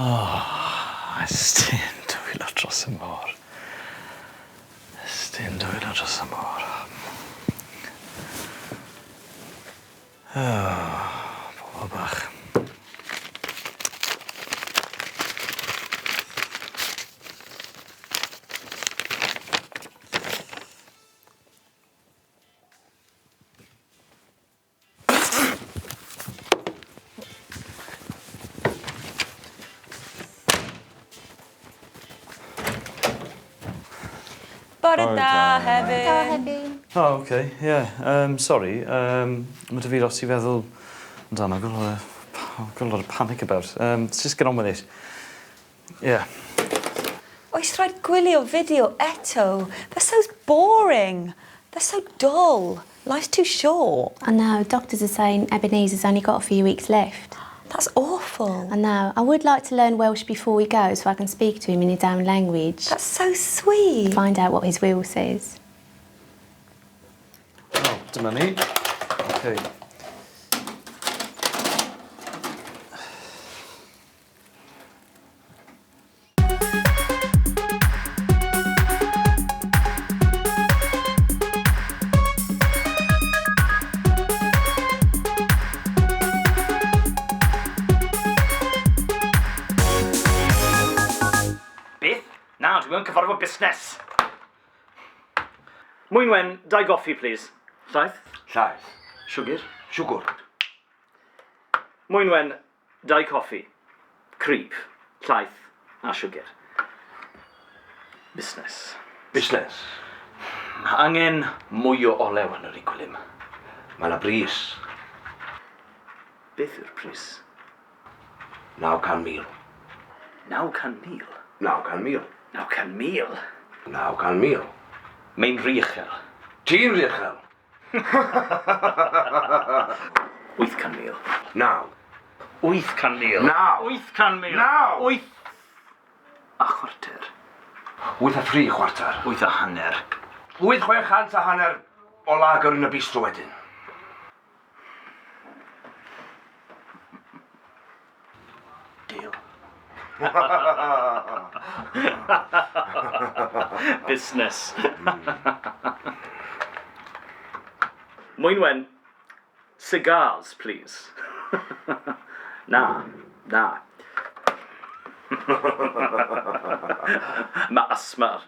Ystyn dwylo dros y môr. Ystyn dwylo dros y môr. Bobl bach. Bore da hefyd. Oh, okay, yeah. Sorry, mae dy fi lot i feddwl amdano. I've got a lot of panic about. Let's just get on with it. Yeah. Oes rhaid gwylio fideo eto. They're so boring. They're so dull. Life's too short. I know, doctors are saying Ebenezer's only got a few weeks left. That's awful. I know. I would like to learn Welsh before we go so I can speak to him in his own language. That's so sweet. Find out what his will says. Oh, dyma ni. Okay. Na, dwi mewn cyfarfod busnes. Mwynwen, 2 goffi, please. Llaeth? Llaeth. Siwgr? Siwgr. Mwynwen, 2 coffi. Creep, llaeth a siwgr. Busnes. Busnes. Angen mwy o olew yn yr igwlym. Mae yna bris. Beth yw'r pris? 900,000. 900,000? 900,000. 900,000? 900,000. Mae'n ry uchel. Ti'n riechel? 800,000. Naw. 800,000. Naw. 800,000. Naw. 8 a chwarter. 8 a 3 chwarter. 8 a hanner. 8,600 a hanner o lager yn y bistro wedyn. Deal. Business. Mwynwen, cigars, please. Na. Ma asmar.